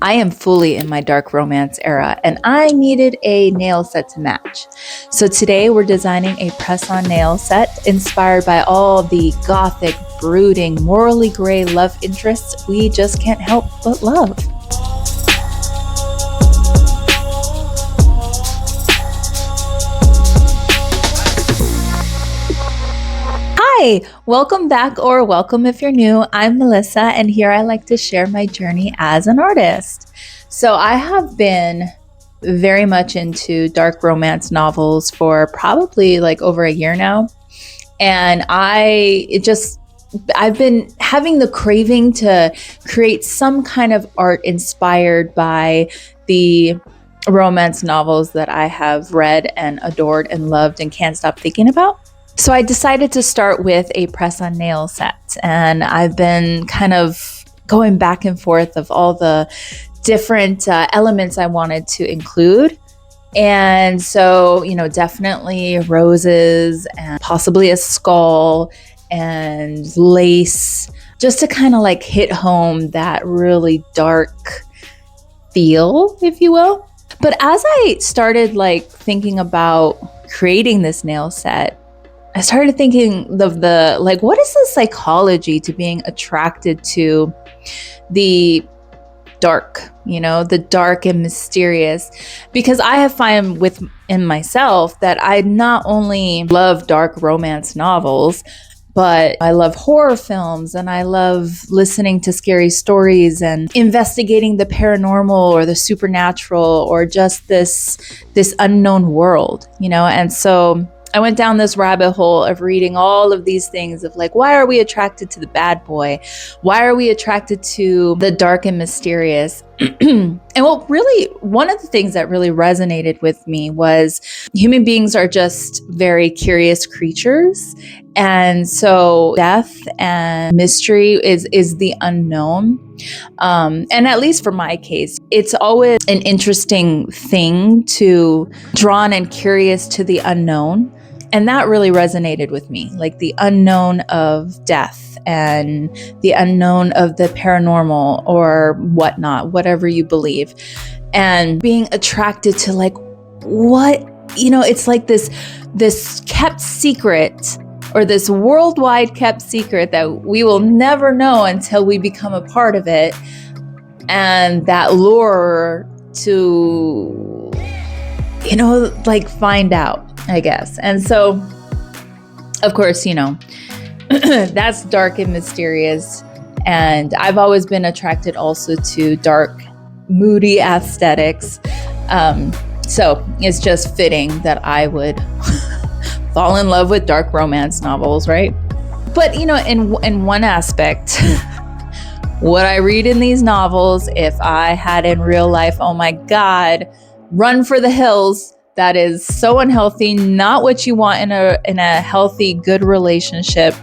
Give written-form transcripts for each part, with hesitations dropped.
I am fully in my dark romance era and I needed a nail set to match. So today we're designing a press-on nail set inspired by all the gothic, brooding, morally gray love interests we just can't help but love. Hi, welcome back or welcome if you're new. I'm Melissa and here I like to share my journey as an artist. So I have been very much into dark romance novels for probably like over a year now. And I've been having the craving to create some kind of art inspired by the romance novels that I have read and adored and loved and can't stop thinking about. So I decided to start with a press-on nail set, and I've been kind of going back and forth of all the different elements I wanted to include. And so, definitely roses and possibly a skull and lace, just to kind of like hit home that really dark feel, if you will. But as I started like thinking about creating this nail set, I started thinking of what is the psychology to being attracted to the dark, the dark and mysterious? Because I have found within myself that I not only love dark romance novels, but I love horror films and I love listening to scary stories and investigating the paranormal or the supernatural or just this unknown world, and so I went down this rabbit hole of reading all of these things of like, why are we attracted to the bad boy? Why are we attracted to the dark and mysterious? And one of the things that really resonated with me was human beings are just very curious creatures. And so death and mystery is the unknown. And at least for my case, it's always an interesting thing to drawn and curious to the unknown. And that really resonated with me, like the unknown of death and the unknown of the paranormal or whatnot, whatever you believe. And being attracted to like, what, it's like this kept secret or this worldwide kept secret that we will never know until we become a part of it. And that lure to, find out, I guess. And so, of course, that's dark and mysterious. And I've always been attracted also to dark, moody aesthetics. So it's just fitting that I would fall in love with dark romance novels, right? But, in one aspect, what I read in these novels, if I had in real life, oh my God, run for the hills. That is so unhealthy, not what you want in a healthy, good relationship.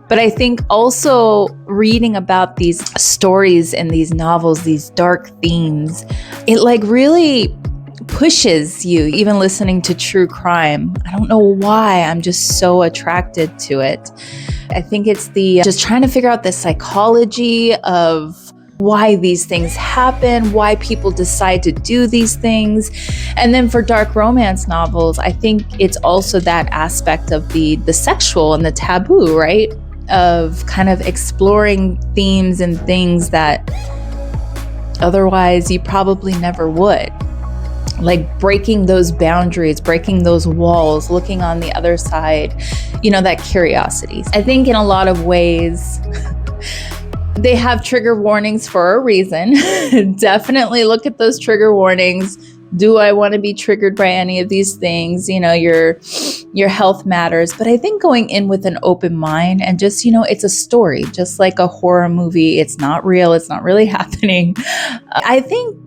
But I think also reading about these stories in these novels, these dark themes, it like really pushes you, even listening to true crime. I don't know why, I'm just so attracted to it. I think it's just trying to figure out the psychology of why these things happen, why people decide to do these things. And then for dark romance novels, I think it's also that aspect of the sexual and the taboo, right? Of kind of exploring themes and things that otherwise you probably never would. Like breaking those boundaries, breaking those walls, looking on the other side, that curiosity. I think in a lot of ways, they have trigger warnings for a reason. Definitely look at those trigger warnings. Do I want to be triggered by any of these things? Your health matters. But I think going in with an open mind and just, it's a story, just like a horror movie. It's not real. It's not really happening. I think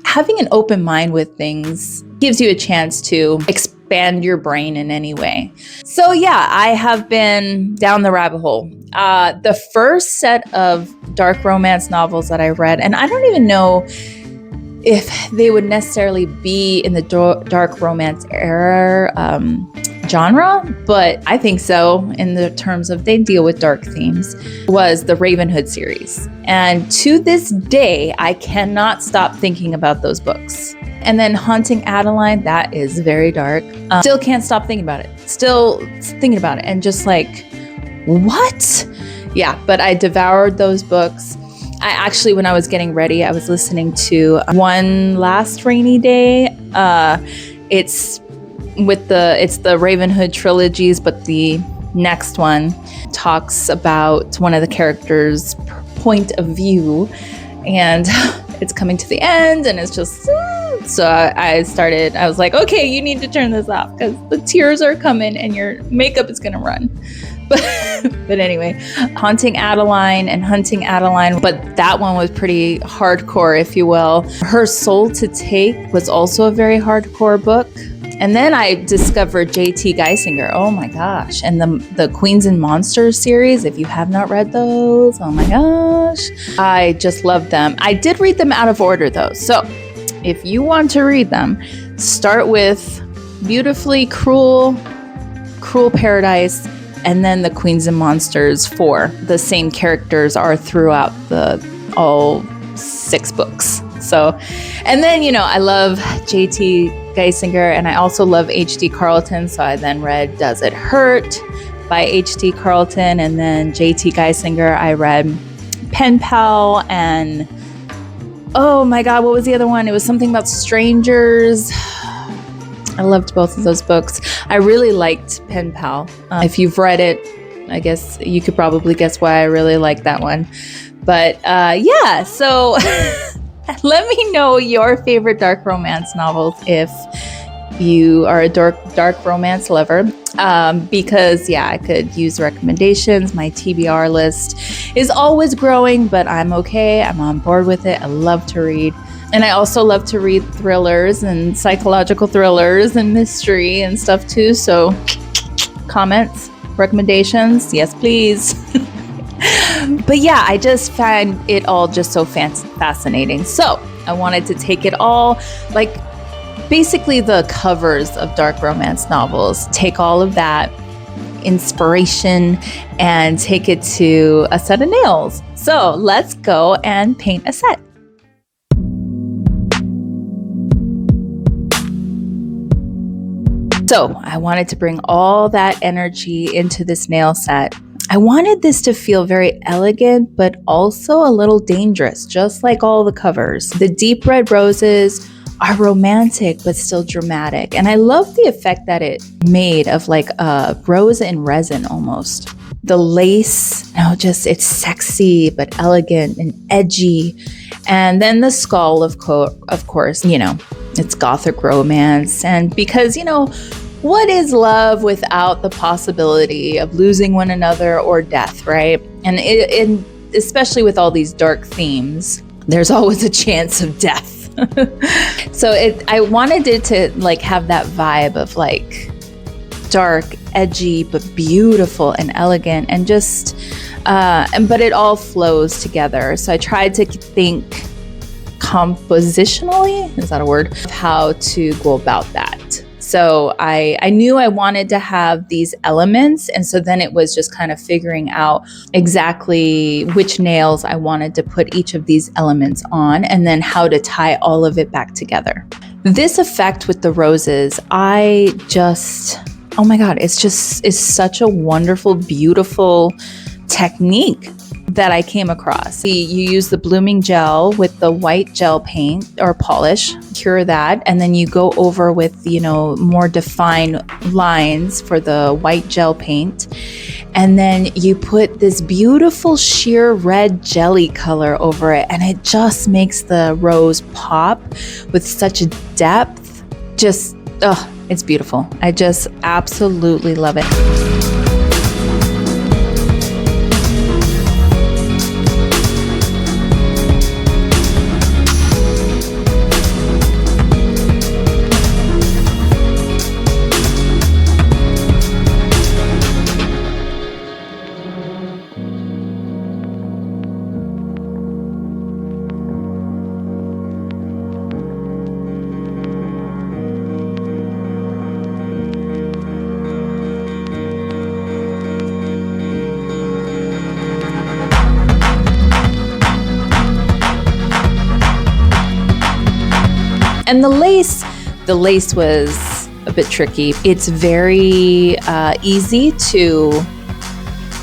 having an open mind with things gives you a chance to expand your brain in any way. So yeah, I have been down the rabbit hole. The first set of dark romance novels that I read, and I don't even know if they would necessarily be in the dark romance era. genre, but I think so in the terms of they deal with dark themes, was the Ravenhood series. And to this day, I cannot stop thinking about those books. And then Haunting Adeline, that is very dark. Still can't stop thinking about it. Still thinking about it. And just like, what? Yeah, but I devoured those books. I actually, when I was getting ready, I was listening to One Last Rainy Day. It's the Ravenhood trilogies, but the next one talks about one of the characters' point of view, and it's coming to the end, and it's just so I was like, okay, you need to turn this off because the tears are coming and your makeup is gonna run. But anyway, Haunting Adeline and Hunting Adeline, but that one was pretty hardcore, if you will. Her Soul to Take was also a very hardcore book. And then I discovered J.T. Geisinger. Oh my gosh. And the Queens and Monsters series, if you have not read those, oh my gosh. I just love them. I did read them out of order though. So if you want to read them, start with Beautifully Cruel Paradise, and then the Queens and Monsters 4. The same characters are throughout all 6 books. So, and then, I love J.T. Geisinger, and I also love H.D. Carlton. So I then read Does It Hurt by H.D. Carlton, and then J.T. Geisinger, I read Pen Pal, and oh my God, what was the other one? It was something about strangers. I loved both of those books. I really liked Pen Pal. If you've read it, I guess you could probably guess why I really liked that one. But yeah, so let me know your favorite dark romance novels if you are a dark romance lover. Because yeah, I could use recommendations. My TBR list is always growing, but I'm okay. I'm on board with it. I love to read. And I also love to read thrillers and psychological thrillers and mystery and stuff too. So comments, recommendations, yes, please. But yeah, I just find it all just so fascinating. So I wanted to take it all, like basically the covers of dark romance novels, take all of that inspiration and take it to a set of nails. So let's go and paint a set. So I wanted to bring all that energy into this nail set. I wanted this to feel very elegant, but also a little dangerous, just like all the covers. The deep red roses are romantic, but still dramatic. And I love the effect that it made of like a rose in resin almost. The lace, it's sexy, but elegant and edgy. And then the skull, of course, it's Gothic romance. And because, what is love without the possibility of losing one another or death, right? And especially with all these dark themes, there's always a chance of death. So I wanted it to like have that vibe of like dark, edgy, but beautiful and elegant, and just, but it all flows together. So I tried to think compositionally, is that a word, of how to go about that. So I knew I wanted to have these elements. And so then it was just kind of figuring out exactly which nails I wanted to put each of these elements on, and then how to tie all of it back together. This effect with the roses, oh my God, it's such a wonderful, beautiful technique that I came across. You use the blooming gel with the white gel paint or polish, cure that, and then you go over with, more defined lines for the white gel paint. And then you put this beautiful sheer red jelly color over it, and it just makes the rose pop with such a depth. It's beautiful. I just absolutely love it. And the lace was a bit tricky. It's very easy to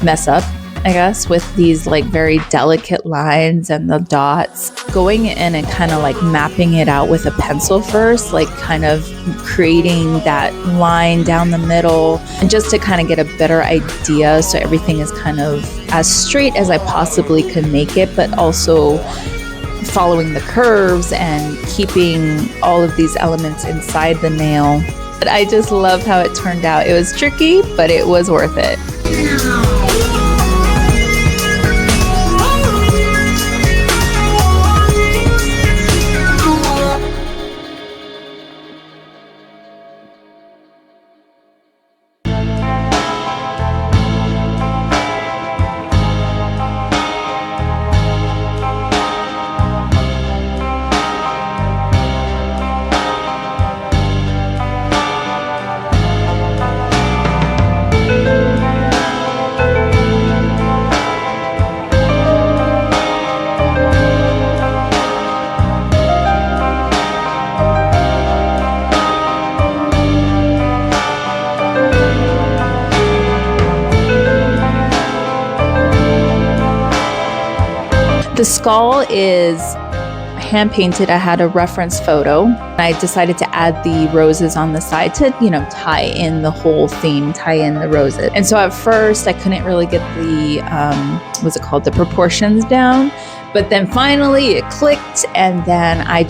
mess up, I guess, with these like very delicate lines and the dots. Going in and kind of like mapping it out with a pencil first, like kind of creating that line down the middle, and just to kind of get a better idea so everything is kind of as straight as I possibly could make it, but also following the curves and keeping all of these elements inside the nail. But I just love how it turned out. It was tricky, but it was worth it. The skull is hand painted. I had a reference photo. I decided to add the roses on the side to, tie in the whole theme, tie in the roses. And so at first I couldn't really get the, the proportions down. But then finally it clicked, and then I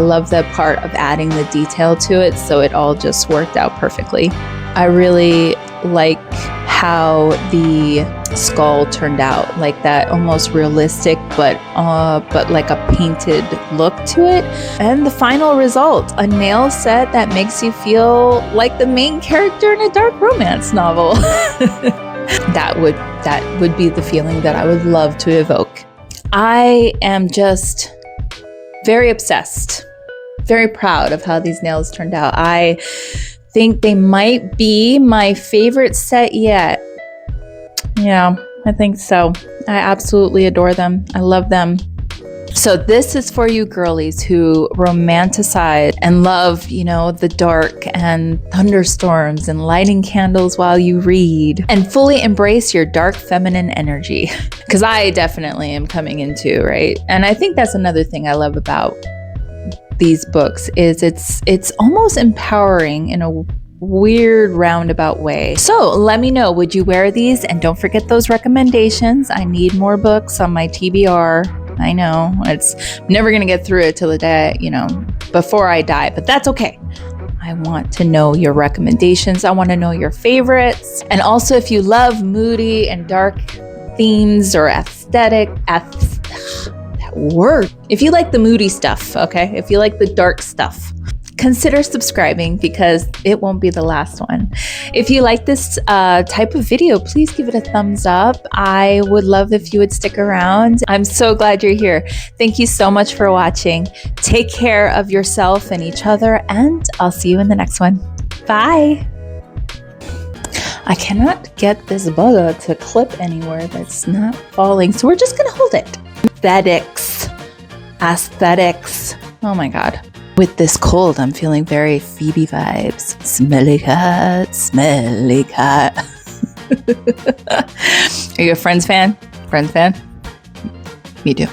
love the part of adding the detail to it. So it all just worked out perfectly. I really like how the skull turned out, like that almost realistic, but like a painted look to it. And the final result, a nail set that makes you feel like the main character in a dark romance novel. That would be the feeling that I would love to evoke. I am just very obsessed, very proud of how these nails turned out. I think they might be my favorite set yet. Yeah, I think so. I absolutely adore them. I love them. So this is for you girlies who romanticize and love, the dark and thunderstorms and lighting candles while you read, and fully embrace your dark feminine energy. Because I definitely am coming into, right? And I think that's another thing I love about these books is it's almost empowering in a weird roundabout way. So let me know, would you wear these? And don't forget those recommendations. I need more books on my TBR. I know it's never going to get through it till the day, before I die, but that's okay. I want to know your recommendations. I want to know your favorites. And also if you love moody and dark themes or aesthetic, that word. If you like the moody stuff, okay? If you like the dark stuff, consider subscribing because it won't be the last one. If you like this type of video, please give it a thumbs up. I would love if you would stick around. I'm so glad you're here. Thank you so much for watching. Take care of yourself and each other, and I'll see you in the next one. Bye. I cannot get this bugger to clip anywhere that's not falling, so we're just gonna hold it. Aesthetics. Oh my God. With this cold, I'm feeling very Phoebe vibes. Smelly cat, smelly cat. Are you a Friends fan? Me too.